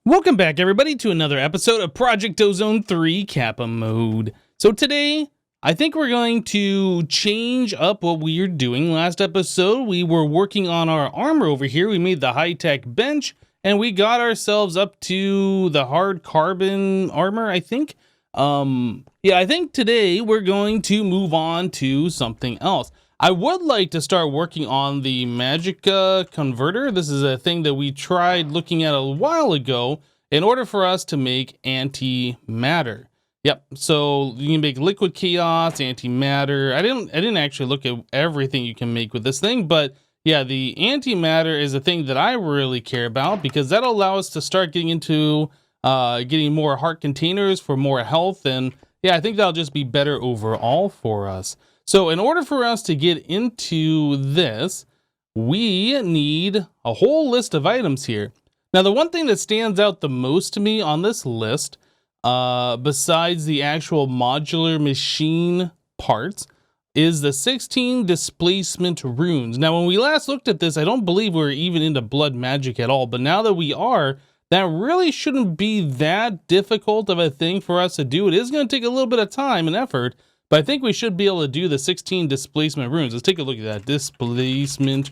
Welcome back, everybody, to another episode of Project Ozone 3 Kappa Mode. So today, I think we're going to change up what we are doing. Last episode, we were working on our armor over here. We made the high-tech bench, and we got ourselves up to the hard carbon armor, I think. I think today we're going to move on to something else. I would like to start working on the Magica Converter. This is a thing that we tried looking at a while ago in order for us to make antimatter. Yep, so you can make liquid chaos, antimatter. I didn't actually look at everything you can make with this thing, but yeah, the antimatter is a thing that I really care about because that'll allow us to start getting into getting more heart containers for more health, and yeah, I think that'll just be better overall for us. So in order for us to get into this, we need a whole list of items here. Now, the one thing that stands out the most to me on this list, besides the actual modular machine parts, is the 16 displacement runes. Now, when we last looked at this, I don't believe we were even into blood magic at all, but now that we are, that really shouldn't be that difficult of a thing for us to do. It is going to take a little bit of time and effort, but I think we should be able to do the 16 displacement runes. Let's take a look at that. Displacement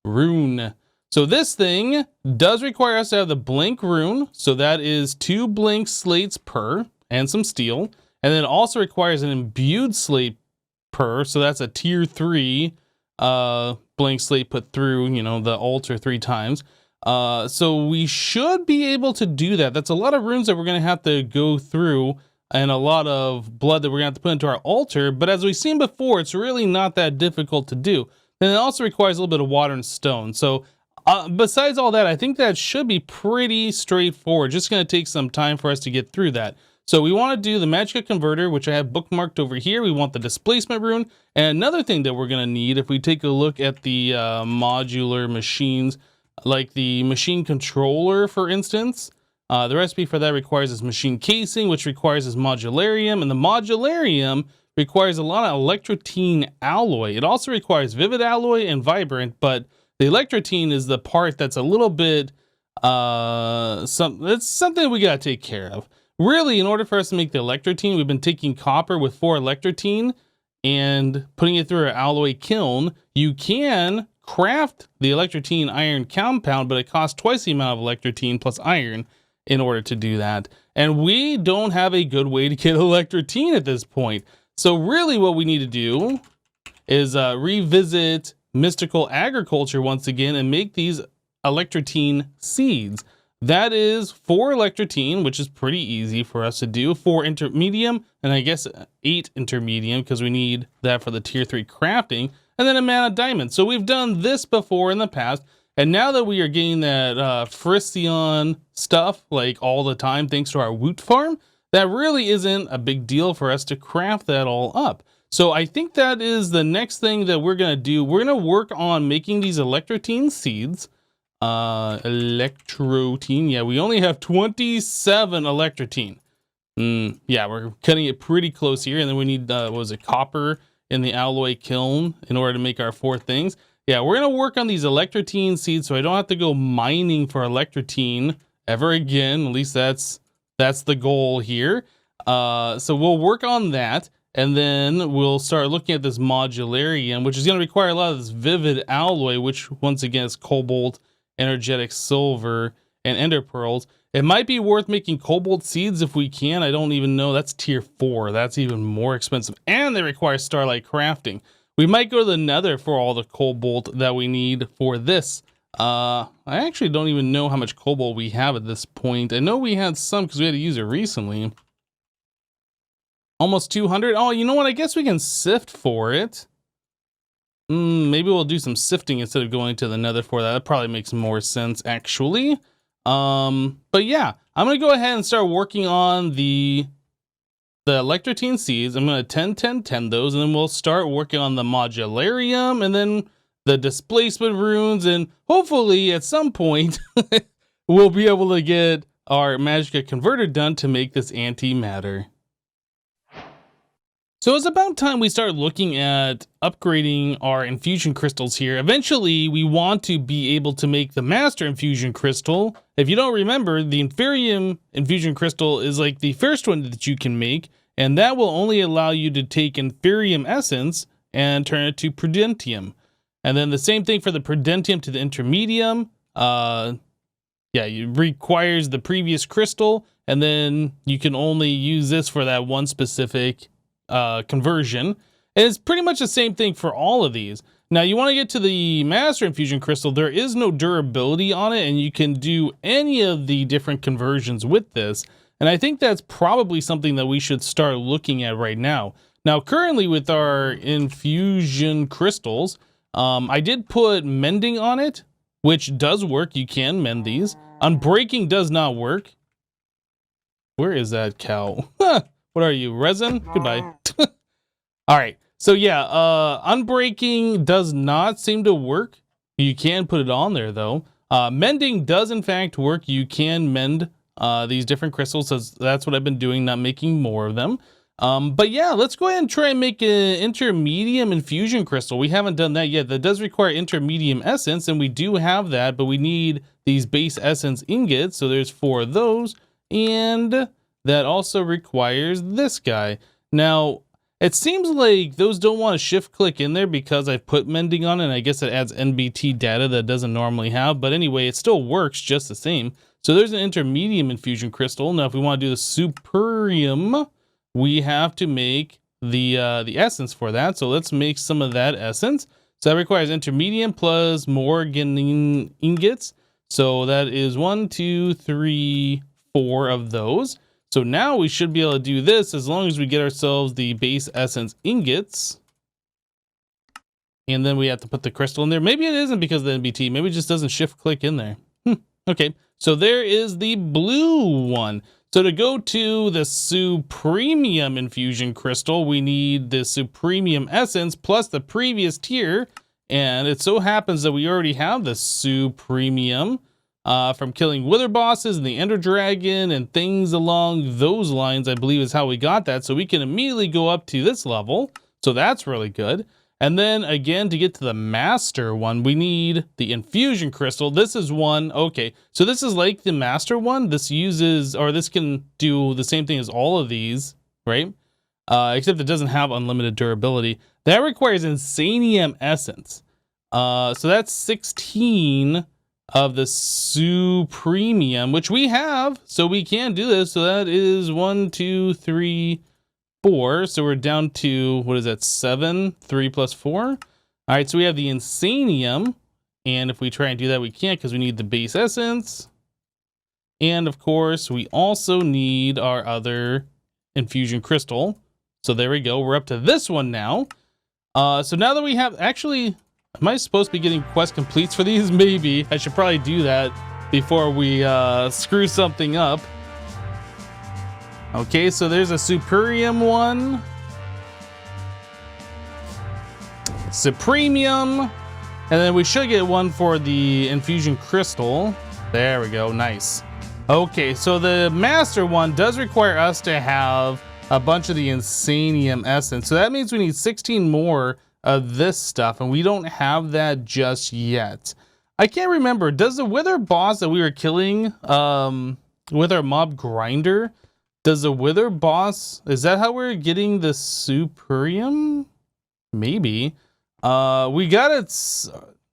rune. So this thing does require us to have the blank rune. So that is 2 blank slates per and some steel. And then it also requires an imbued slate per. So that's a tier 3 blank slate put through, the altar 3 times. So we should be able to do that. That's a lot of runes that we're going to have to go through, and a lot of blood that we're going to have to put into our altar. But as we've seen before, it's really not that difficult to do. Then it also requires a little bit of water and stone. So besides all that, I think that should be pretty straightforward. Just going to take some time for us to get through that. So we want to do the Magica Converter, which I have bookmarked over here. We want the displacement rune. And another thing that we're going to need, if we take a look at the modular machines, like the machine controller, for instance, the recipe for that requires this machine casing, which requires this modularium, and the modularium requires a lot of electrotine alloy. It also requires vivid alloy and vibrant, but the electrotine is the part that's a little bit, it's something we gotta take care of. Really, in order for us to make the electrotine, we've been taking copper with 4 electrotine and putting it through our alloy kiln. You can craft the electrotine iron compound, but it costs twice the amount of electrotine plus iron in order to do that. And we don't have a good way to get electrotine at this point. So really what we need to do is revisit mystical agriculture once again and make these electrotine seeds. That is 4 electrotine, which is pretty easy for us to do, 4 intermedium, and I guess 8 intermedium because we need that for the tier 3 crafting, and then a mana diamond. So we've done this before in the past. And now that we are getting that Fricyon stuff like all the time, thanks to our Woot farm, that really isn't a big deal for us to craft that all up. So I think that is the next thing that we're going to do. We're going to work on making these electrotine seeds. Electrotine, yeah, we only have 27 electrotine. Yeah, we're cutting it pretty close here. And then we need, copper in the alloy kiln in order to make our 4 things. Yeah, we're going to work on these electrotine seeds so I don't have to go mining for electrotine ever again. At least that's the goal here. So we'll work on that, and then we'll start looking at this modularium, which is going to require a lot of this vivid alloy, which once again is cobalt, energetic silver, and ender pearls. It might be worth making cobalt seeds if we can. I don't even know. That's tier 4. That's even more expensive, and they require starlight crafting. We might go to the nether for all the cobalt that we need for this. I actually don't even know how much cobalt we have at this point. I know we had some because we had to use it recently. Almost 200. Oh, you know what? I guess we can sift for it. Maybe we'll do some sifting instead of going to the nether for that. That probably makes more sense, actually. But yeah, I'm going to go ahead and start working on the electrotine seeds. I'm going to 10 those, and then we'll start working on the modularium and then the displacement runes, and hopefully at some point we'll be able to get our Magica Converter done to make this antimatter. So it's about time we start looking at upgrading our infusion crystals here. Eventually, we want to be able to make the master infusion crystal. If you don't remember, the Inferium infusion crystal is like the first one that you can make, and that will only allow you to take Inferium essence and turn it to Prudentium. And then the same thing for the Prudentium to the Intermedium. It requires the previous crystal, and then you can only use this for that one specific conversion. And it's pretty much the same thing for all of these. Now you want to get to the master infusion crystal. There is no durability on it, and you can do any of the different conversions with this. And I think that's probably something that we should start looking at right now. Now currently with our infusion crystals, I did put mending on it, which does work. You can mend these. Unbreaking does not work. Where is that cow? What are you, resin? Goodbye. All right, so yeah, unbreaking does not seem to work. You can put it on there though. Mending does in fact work. You can mend these different crystals. So that's what I've been doing, not making more of them. But yeah, let's go ahead and try and make an intermedium infusion crystal. We haven't done that yet. That does require intermedium essence, and we do have that, but we need these base essence ingots. So there's 4 of those, and that also requires this guy. Now, it seems like those don't want to shift click in there because I've put mending on it, and I guess it adds NBT data that it doesn't normally have, but anyway, it still works just the same. So there's an intermedium infusion crystal. Now, if we want to do the superium, we have to make the essence for that. So let's make some of that essence. So that requires intermedium plus more ingots. So that is 1, 2, 3, 4 of those. So now we should be able to do this as long as we get ourselves the base essence ingots. And then we have to put the crystal in there. Maybe it isn't because of the NBT. Maybe it just doesn't shift click in there. Okay, so there is the blue one. So to go to the Supremium infusion crystal, we need the Supremium essence plus the previous tier. And it so happens that we already have the Supremium from killing Wither bosses and the Ender Dragon and things along those lines, I believe is how we got that. So we can immediately go up to this level. So that's really good. And then again, to get to the master one, we need the infusion crystal. This is one, okay. So this is like the master one. This uses, or this can do the same thing as all of these, right? Except it doesn't have unlimited durability. That requires Insanium essence. So that's 16 of the Supremium, which we have, so we can do this. So that is 1, 2, 3, 4. So we're down to, what is that, 7? 3 plus 4. All right, so we have the Insanium. And if we try and do that, we can't because we need the base essence. And of course, we also need our other infusion crystal. So there we go. We're up to this one now. So now that we have, actually, am I supposed to be getting quest completes for these? Maybe. I should probably do that before we screw something up. Okay, so there's a Superium one. Supremium. And then we should get one for the Infusion Crystal. There we go, nice. Okay, so the Master one does require us to have a bunch of the Insanium Essence. So that means we need 16 more of this stuff, and we don't have that just yet. I can't remember, does the Wither boss that we were killing with our mob grinder, does the Wither boss, is that how we're getting the Superium? Maybe. We got it,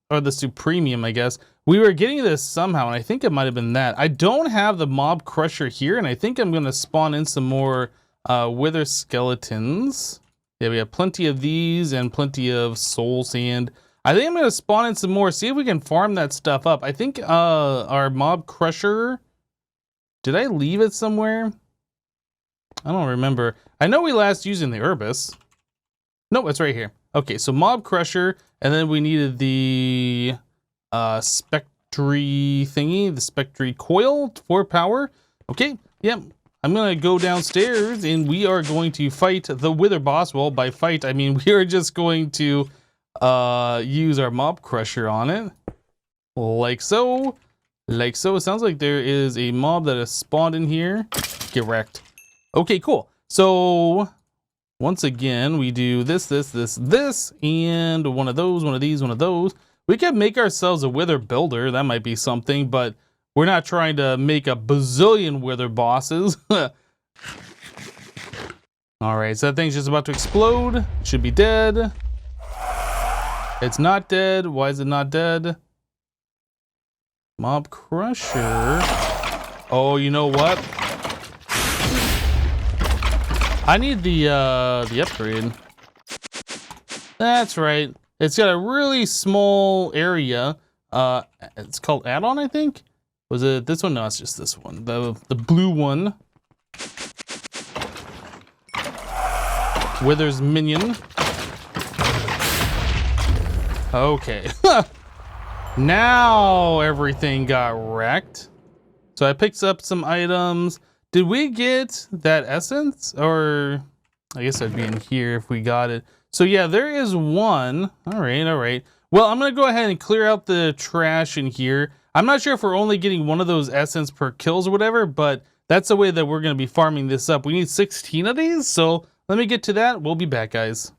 or the Supremium, I guess. We were getting this somehow, and I think it might have been that. I don't have the mob crusher here, and I think I'm going to spawn in some more Wither skeletons. Yeah, we have plenty of these and plenty of soul sand. I think I'm going to spawn in some more, see if we can farm that stuff up. I think our mob crusher, did I leave it somewhere? I don't remember. I know we last used in the Urbis. No, it's right here. Okay, so mob crusher, and then we needed the Spectre thingy, the Spectre coil for power. Okay, yep. I'm gonna go downstairs and we are going to fight the Wither boss. Well, by fight, I mean we are just going to use our mob crusher on it. Like so. Like so. It sounds like there is a mob that has spawned in here. Get wrecked. Okay, cool. So once again, we do this, and one of those, one of these, one of those. We could make ourselves a wither builder. That might be something, but we're not trying to make a bazillion wither bosses. All right, so that thing's just about to explode. Should be dead. It's not dead. Why is it not dead? Mob crusher. Oh, you know what? I need the upgrade. That's right. It's got a really small area. It's called add-on, I think. Was it this one? No, it's just this one. The blue one. Wither's minion. Okay. Now everything got wrecked. So I picked up some items. Did we get that essence? Or I guess that'd be in here if we got it. So yeah, there is one. All right, all right. Well, I'm gonna go ahead and clear out the trash in here. I'm not sure if we're only getting one of those essence per kills or whatever, but that's the way that we're gonna be farming this up. We need 16 of these, so let me get to that. We'll be back, guys.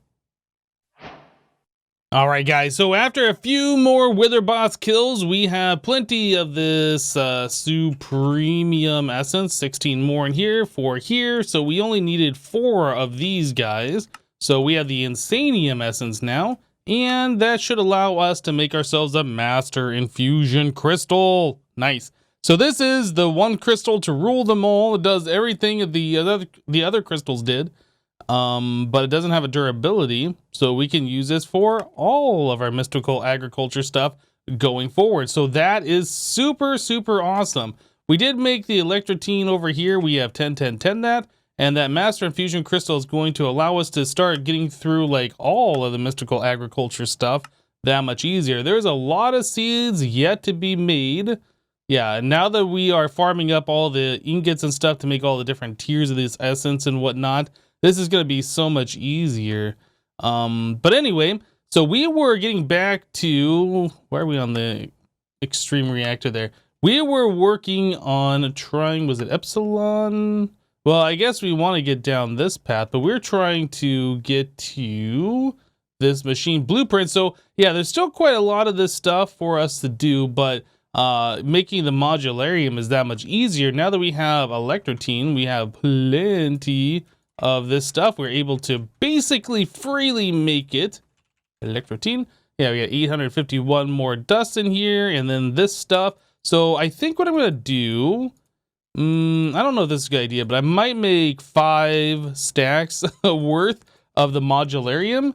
All right, guys, so after a few more wither boss kills, we have plenty of this supremium essence. 16 more in here, 4 here. So we only needed 4 of these guys. So we have the insanium essence now, and that should allow us to make ourselves a master infusion crystal. Nice. So this is the one crystal to rule them all. It does everything the other crystals did. But it doesn't have a durability, so we can use this for all of our mystical agriculture stuff going forward. So that is super, super awesome. We did make the electrotine over here. We have 10, 10, 10 that, and that master infusion crystal is going to allow us to start getting through like all of the mystical agriculture stuff that much easier. There's a lot of seeds yet to be made. Yeah, now that we are farming up all the ingots and stuff to make all the different tiers of this essence and whatnot, this is going to be so much easier. But anyway, so we were getting back to, where are we on the extreme reactor there? We were working on trying, was it Epsilon? Well, I guess we want to get down this path, but we're trying to get to this machine blueprint. So yeah, there's still quite a lot of this stuff for us to do, but making the modularium is that much easier. Now that we have electrotine, we have plenty of this stuff. We're able to basically freely make it. Electrotine. Yeah, we got 851 more dust in here, and then this stuff. So I think what I'm gonna do, I don't know if this is a good idea, but I might make 5 stacks worth of the modularium.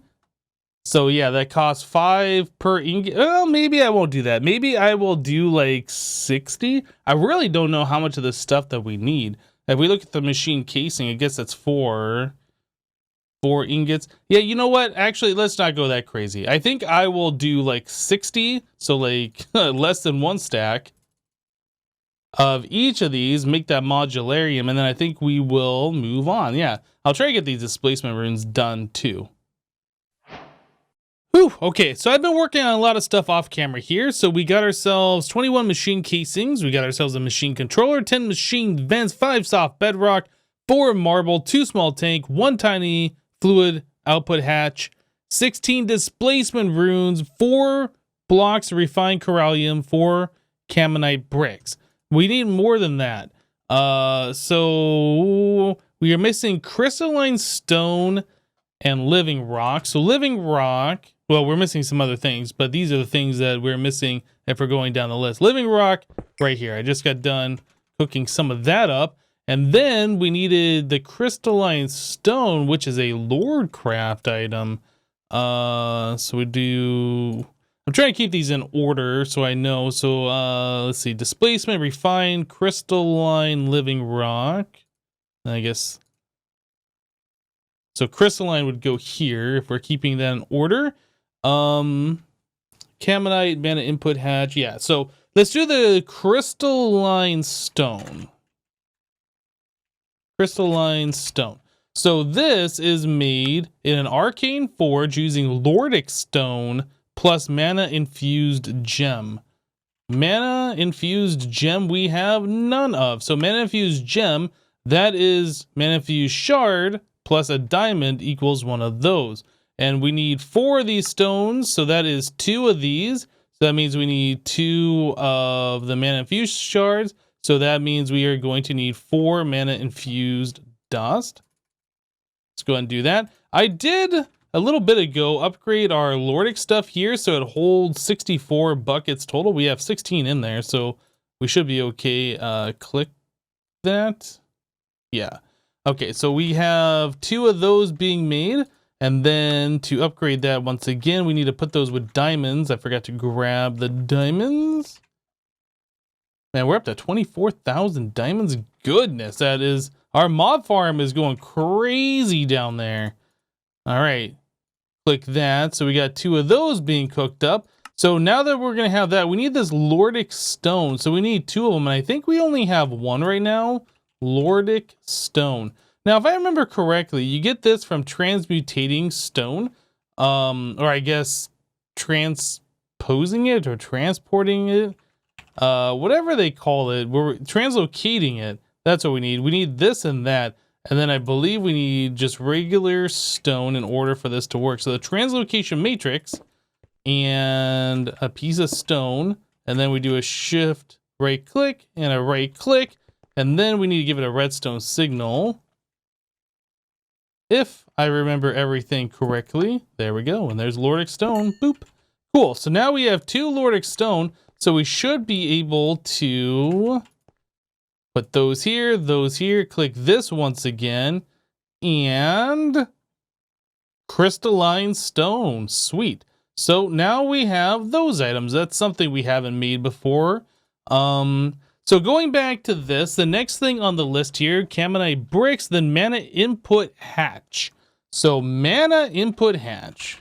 So yeah, that costs 5 per ingot. Well, maybe I won't do that. Maybe I will do like 60. I really don't know how much of the stuff that we need. If we look at the machine casing, I guess that's 4 ingots. Yeah, you know what? Actually, let's not go that crazy. I think I will do like 60, so like less than 1 stack of each of these, make that modularium, and then I think we will move on. Yeah, I'll try to get these displacement runes done too. Whew, okay, so I've been working on a lot of stuff off camera here. So we got ourselves 21 machine casings, we got ourselves a machine controller, 10 machine vents, 5 soft bedrock, 4 marble, 2 small tank, 1 tiny fluid output hatch, 16 displacement runes, 4 blocks of refined corallium, 4 caminite bricks. We need more than that. So we are missing crystalline stone and living rock. So living rock, well, we're missing some other things, but these are the things that we're missing if we're going down the list. Living rock right here. I just got done cooking some of that up. And then we needed the crystalline stone, which is a Lord craft item. So we do, I'm trying to keep these in order so I know. So let's see, displacement, refined, crystalline, living rock. I guess, so crystalline would go here if we're keeping that in order. Caminite, mana input hatch. Yeah, so let's do the crystalline stone. Crystalline stone. So this is made in an arcane forge using Lordic stone plus mana infused gem. Mana infused gem we have none of. So mana infused gem, that is mana infused shard plus a diamond equals one of those. And we need 4 of these stones, so that is 2 of these. So that means we need 2 of the mana infused shards. So that means we are going to need 4 mana infused dust. Let's go ahead and do that. I did a little bit ago upgrade our Lordic stuff here, so it holds 64 buckets total. We have 16 in there, so we should be okay. Click that. Yeah. Okay, so we have 2 of those being made. And then to upgrade that once again, we need to put those with diamonds. I forgot to grab the diamonds. Man, we're up to 24,000 diamonds. Goodness, that is... Our mob farm is going crazy down there. All right. Click that. So we got 2 of those being cooked up. So now that we're going to have that, we need this Lordic stone. So we need 2 of them. And I think we only have 1 right now. Lordic stone. Now, if I remember correctly, you get this from transmutating stone, or I guess transposing it or transporting it, whatever they call it. We're translocating it. That's what we need. We need this and that, and then I believe we need just regular stone in order for this to work. So the translocation matrix and a piece of stone, and then we do a shift right click and a right click, and then we need to give it a redstone signal. If I remember everything correctly, there we go. And there's Lordic stone. Boop. Cool. So now we have 2 Lordic stone. So we should be able to put those here, click this once again, and Crystalline Stone. Sweet. So now we have those items. That's something we haven't made before. So going back to this, the next thing on the list here, Camonite bricks, then mana input hatch. So mana input hatch.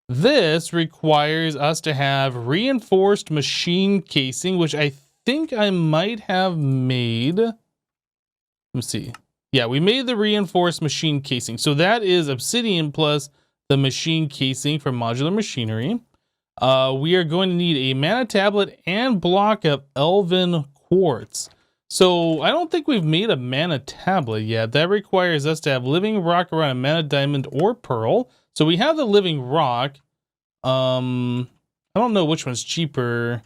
This requires us to have reinforced machine casing, which I think I might have made. Let me see. Yeah, we made the reinforced machine casing. So that is obsidian plus the machine casing for modular machinery. We are going to need a mana tablet and block of elven quartz. So I don't think we've made a mana tablet yet. That requires us to have living rock around a mana diamond or pearl. So we have the living rock. I don't know which one's cheaper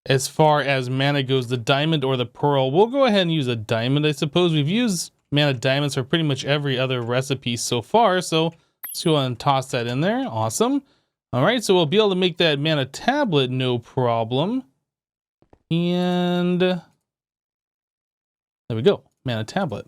as far as mana goes, the diamond or the pearl. We'll go ahead and use a diamond, I suppose. We've used mana diamonds for pretty much every other recipe so far. So let's go ahead and toss that in there. Awesome. All right, so we'll be able to make that mana tablet, no problem. And there we go, mana tablet.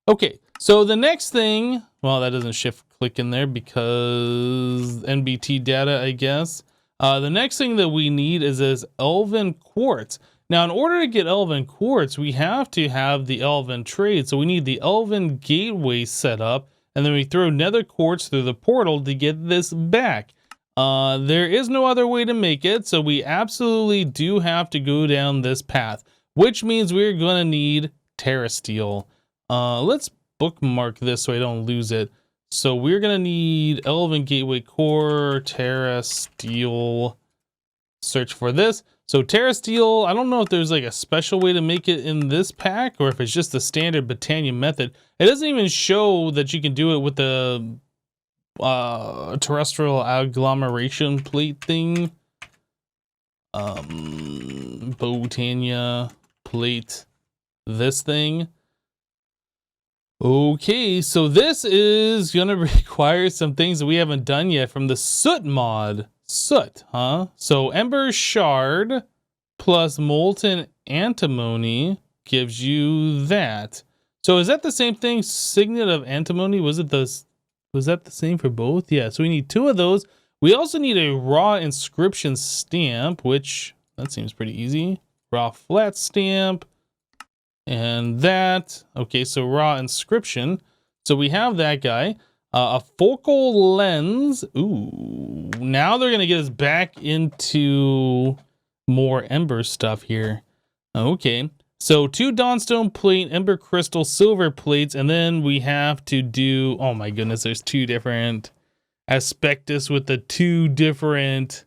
Okay, so the next thing, well, that doesn't shift click in there because NBT data, I guess. The next thing that we need is this elven quartz. Now, in order to get elven quartz, we have to have the elven trade. So we need the elven gateway set up, and then we throw nether quartz through the portal to get this back. There is no other way to make it, so we absolutely do have to go down this path, which means we're going to need terrasteel. Let's bookmark this so I don't lose it. So we're going to need Elven Gateway Core, terrasteel. Search for this. So terrasteel, I don't know if there's like a special way to make it in this pack or if it's just the standard Britannia method. It doesn't even show that you can do it with the terrestrial agglomeration plate thing. Britannia plate, this thing. Okay, so this is gonna require some things that we haven't done yet from the soot mod. Soot, huh? So ember shard plus molten antimony gives you that. So is that the same thing? Signet of antimony? Was that the same for both? Yeah, so we need 2 of those. We also need a raw inscription stamp, which that seems pretty easy. Raw flat stamp. And that, okay, so raw inscription. So we have that guy. A focal lens. Ooh, now they're going to get us back into more ember stuff here. Okay, so 2 dawnstone plate, ember crystal, silver plates, and then we have to do, oh my goodness, there's 2 different aspectus with the 2 different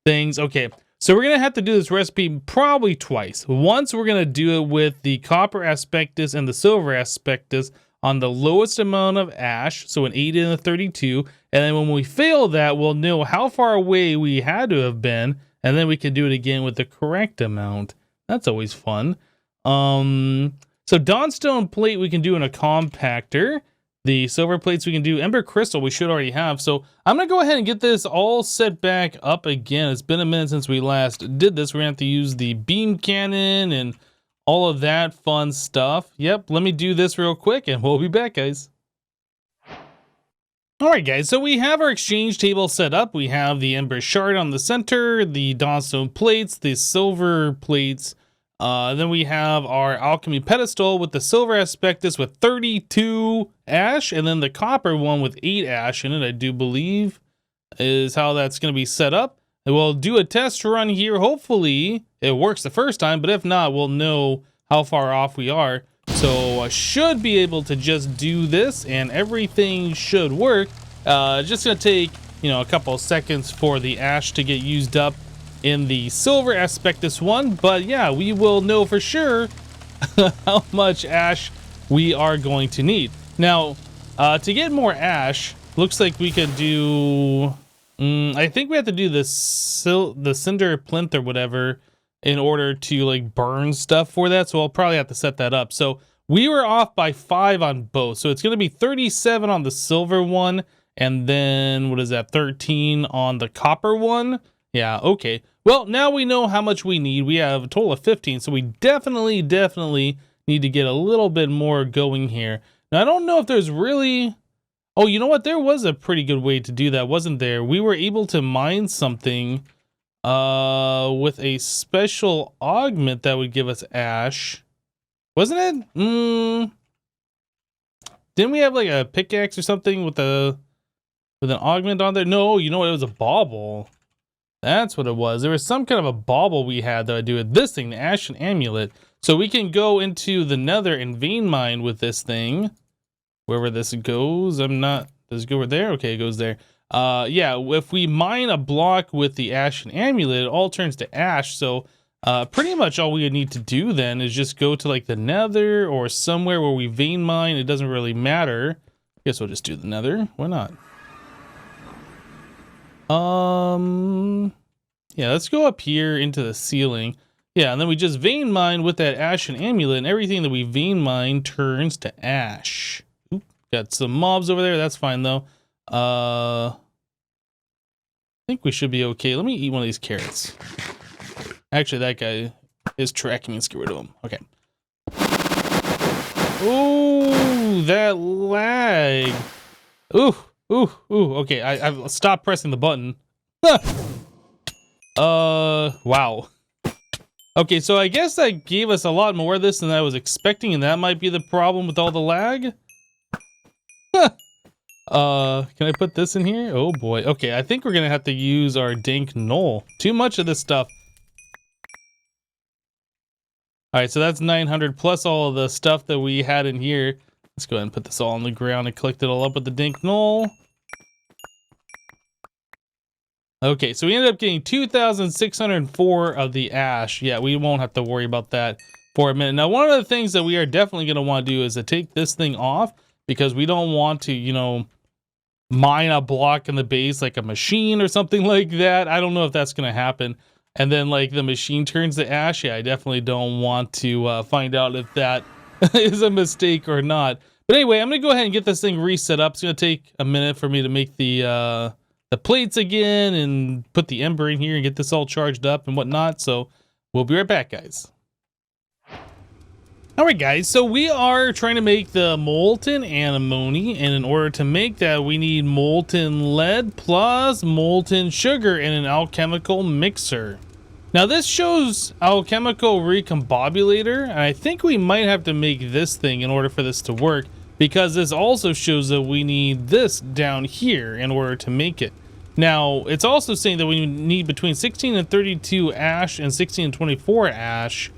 things. Okay. So we're going to have to do this recipe probably twice. Once we're going to do it with the copper aspectus and the silver aspectus. on the lowest amount of ash, so an 8 and a 32, and then when we fail that, we'll know how far away we had to have been, and then we can do it again with the correct amount. That's always fun. So Dawnstone plate we can do in a compactor. The silver plates we can do. Ember crystal we should already have. So I'm going to go ahead and get this all set back up again. It's been a minute since we last did this. We're going to have to use the beam cannon and all of that fun stuff. Yep, let me do this real quick and we'll be back, guys. Alright guys, so we have our exchange table set up. We have the Ember Shard on the center, the Dawnstone plates, the silver plates. Then we have our Alchemy Pedestal with the Silver Aspectus with 32 ash, and then the copper one with 8 ash in it, I do believe, is how that's going to be set up. And we'll do a test run here. Hopefully it works the first time, but if not, we'll know how far off we are. So I should be able to just do this and everything should work. Just gonna take, a couple of seconds for the ash to get used up in the silver aspectus one, but yeah, we will know for sure how much ash we are going to need. Now, to get more ash, looks like we could do, I think we have to do the cinder plinth or whatever in order to like burn stuff for that, so I'll probably have to set that up. So we were off by 5 on both, so it's going to be 37 on the silver one, and then what is that, 13 on the copper one? Yeah, okay. Well, now we know how much we need. We have a total of 15, so we definitely need to get a little bit more going here. Now, I don't know if there's really... Oh, you know what? There was a pretty good way to do that, wasn't there? We were able to mine something with a special augment that would give us ash. Wasn't it? Didn't we have like a pickaxe or something with an augment on there? No, you know what? It was a bauble. That's what it was. There was some kind of a bauble we had that I do with this thing, the Ashen Amulet. So we can go into the Nether and vein mine with this thing. Wherever this goes, does it go over there? Okay, it goes there. Yeah, if we mine a block with the Ashen Amulet, it all turns to ash. So pretty much all we would need to do then is just go to like the Nether or somewhere where we vein mine. It doesn't really matter. I guess we'll just do the Nether. Why not? Yeah, let's go up here into the ceiling. Yeah, and then we just vein mine with that Ashen Amulet, and everything that we vein mine turns to ash. Oop, got some mobs over there. That's fine though. I think we should be okay. Let me eat one of these carrots. Actually, that guy is tracking me. Let's get rid of him. Okay. Ooh, that lag. Ooh. Okay, I've stopped pressing the button. Wow. Okay, so I guess that gave us a lot more of this than I was expecting, and that might be the problem with all the lag. Can I put this in here? Oh boy. Okay, I think we're gonna have to use our dank knoll. Too much of this stuff. Alright, so that's 900 plus all of the stuff that we had in here. Let's go ahead and put this all on the ground and collect it all up with the dank knoll. Okay, so we ended up getting 2,604 of the ash. Yeah, we won't have to worry about that for a minute. Now, one of the things that we are definitely going to want to do is to take this thing off, because we don't want to, mine a block in the base like a machine or something like that. I don't know if that's going to happen. And then, like, the machine turns to ash. Yeah, I definitely don't want to find out if that is a mistake or not. But anyway, I'm going to go ahead and get this thing reset up. It's going to take a minute for me to make the plates again and put the ember in here and get this all charged up and whatnot. So we'll be right back, guys. All right, guys, so we are trying to make the Molten Antimony, and in order to make that, we need molten lead plus molten sugar in an alchemical mixer. Now, this shows alchemical recombobulator, and I think we might have to make this thing in order for this to work, because this also shows that we need this down here in order to make it. Now, it's also saying that we need between 16 and 32 ash and 16 and 24 ash.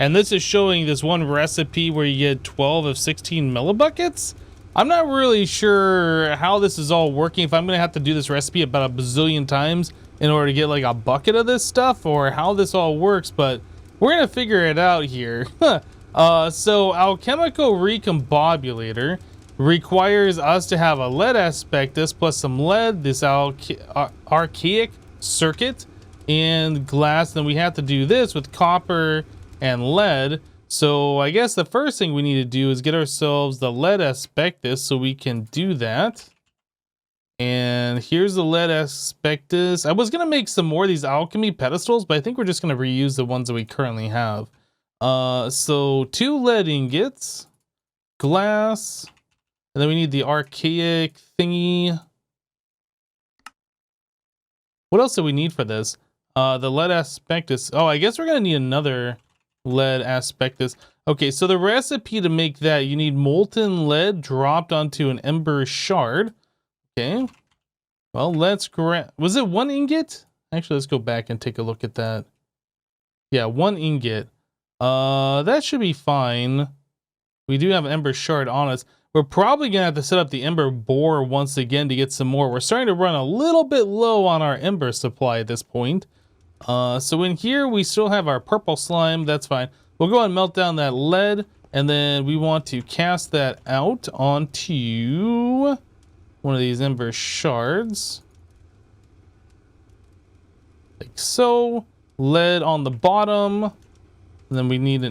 And this is showing this one recipe where you get 12 of 16 millibuckets. I'm not really sure how this is all working, if I'm going to have to do this recipe about a bazillion times in order to get like a bucket of this stuff, or how this all works, but we're going to figure it out here. So alchemical recombobulator requires us to have a lead aspectus plus some lead, this archaic circuit, and glass. Then we have to do this with copper and lead. So I guess the first thing we need to do is get ourselves the lead aspectus so we can do that. And here's the lead aspectus. I was gonna make some more of these alchemy pedestals, but I think we're just gonna reuse the ones that we currently have. So 2 lead ingots, glass, and then we need the archaic thingy. What else do we need for this? The lead aspectus. Oh, I guess we're gonna need another lead aspectus. Okay, so the recipe to make that, you need molten lead dropped onto an ember shard. Okay, well, let's grab, was it 1 ingot? Actually, let's go back and take a look at that. Yeah, 1 ingot. That should be fine. We do have an ember shard on us. We're probably gonna have to set up the ember bore once again to get some more. We're starting to run a little bit low on our ember supply at this point. So in here, we still have our purple slime. That's fine. We'll go and melt down that lead, and then we want to cast that out onto one of these ember shards. Like so. Lead on the bottom. And then we need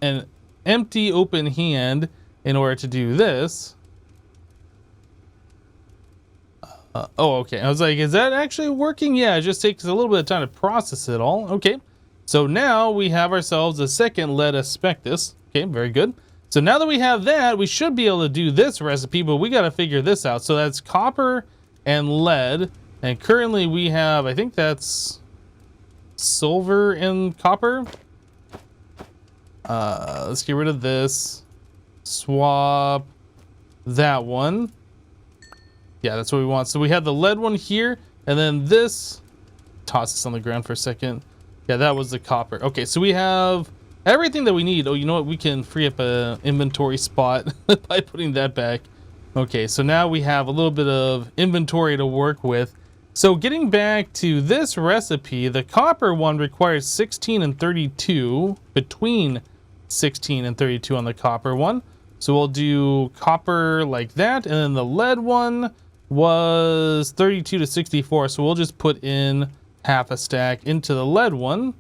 an empty open hand in order to do this. Oh, okay. I was like, is that actually working? Yeah, it just takes a little bit of time to process it all. Okay. So now we have ourselves a second lead aspectus. Okay, very good. So now that we have that, we should be able to do this recipe, but we got to figure this out. So that's copper and lead. And currently we have, I think that's silver and copper. Let's get rid of this. Swap that one. Yeah, that's what we want. So we have the lead one here, and then this. Toss this on the ground for a second. Yeah, that was the copper. Okay, so we have everything that we need. Oh, you know what? We can free up an inventory spot by putting that back. Okay, so now we have a little bit of inventory to work with. So getting back to this recipe, the copper one requires 16 and 32, between 16 and 32 on the copper one. So we'll do copper like that, and then the lead one was 32 to 64, so we'll just put in half a stack into the lead one.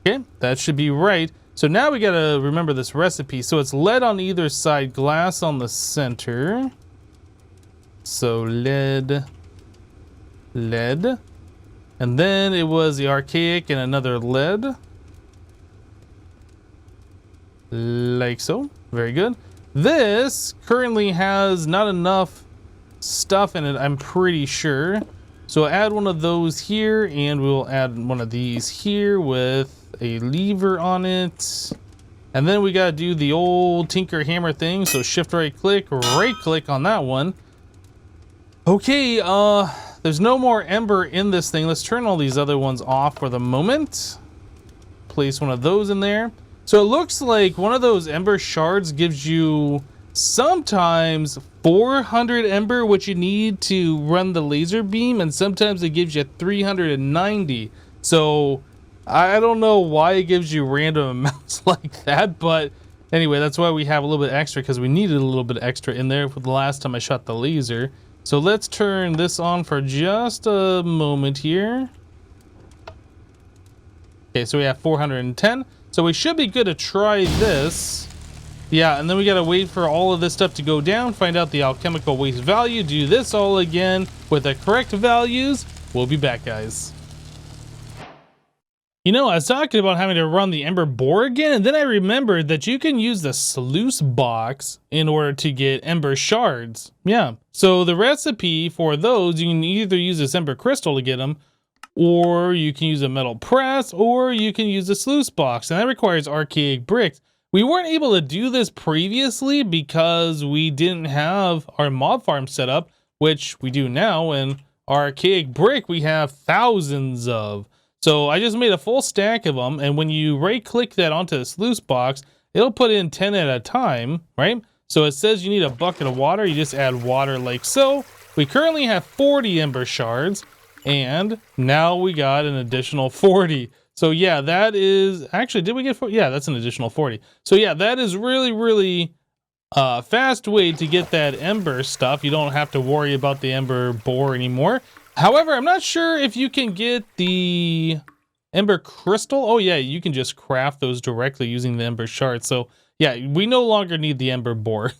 Okay, that should be right. So now we gotta remember this recipe. So it's lead on either side, glass on the center. So lead, lead, and then it was the archaic and another lead. Like so. Very good. This currently has not enough stuff in it, I'm pretty sure. So add one of those here, and we'll add one of these here with a lever on it. And then we gotta do the old Tinker Hammer thing. So shift right click on that one. Okay, there's no more ember in this thing. Let's turn all these other ones off for the moment. Place one of those in there. So it looks like one of those ember shards gives you sometimes 400 ember, which you need to run the laser beam, and sometimes it gives you 390. So I don't know why it gives you random amounts like that, but anyway, that's why we have a little bit extra, because we needed a little bit extra in there for the last time I shot the laser. So let's turn this on for just a moment here. Okay, so we have 410. So we should be good to try this. Yeah, and then we gotta wait for all of this stuff to go down, find out the alchemical waste value, do this all again with the correct values. We'll be back, guys. You know, I was talking about having to run the ember bore again, and then I remembered that you can use the sluice box in order to get ember shards. Yeah, so the recipe for those, you can either use this ember crystal to get them, or you can use a metal press, or you can use a sluice box, and that requires archaic bricks. We weren't able to do this previously because we didn't have our mob farm set up, which we do now, and our archaic brick we have thousands of. So I just made a full stack of them, and when you right click that onto the sluice box, it'll put in 10 at a time, right? So it says you need a bucket of water, you just add water like so. We currently have 40 ember shards, and now we got an additional 40. So yeah, that is actually, did we get 40? Yeah, that's an additional 40. So yeah, that is really fast way to get that ember stuff. You don't have to worry about the ember boar anymore. However, I'm not sure if you can get the ember crystal. Oh yeah, you can just craft those directly using the ember shard. So yeah, we no longer need the ember boar.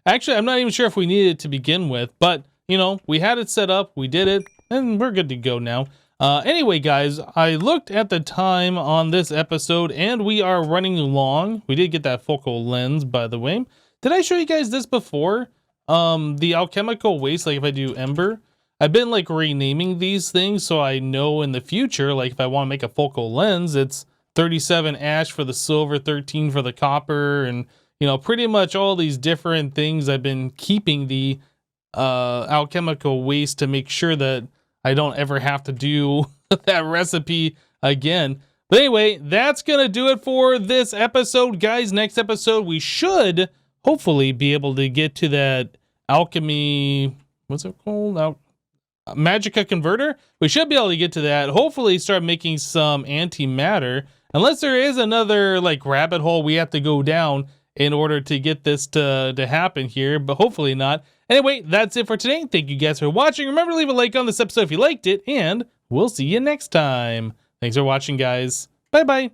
Actually, I'm not even sure if we needed it to begin with, but you know, we had it set up, we did it, and we're good to go now. Anyway, guys, I looked at the time on this episode, and we are running long. We did get that focal lens, by the way. Did I show you guys this before? The alchemical waste, like if I do ember, I've been like renaming these things so I know in the future, like if I want to make a focal lens, it's 37 ash for the silver, 13 for the copper, and you know, pretty much all these different things. I've been keeping the alchemical waste to make sure that I don't ever have to do that recipe again. But anyway, that's gonna do it for this episode, guys. Next episode, we should hopefully be able to get to that alchemy, what's it called? Magica Converter. We should be able to get to that. Hopefully start making some antimatter. Unless there is another like rabbit hole we have to go down in order to get this to happen here, but hopefully not. Anyway, that's it for today. Thank you guys for watching. Remember to leave a like on this episode if you liked it, and we'll see you next time. Thanks for watching, guys. Bye-bye.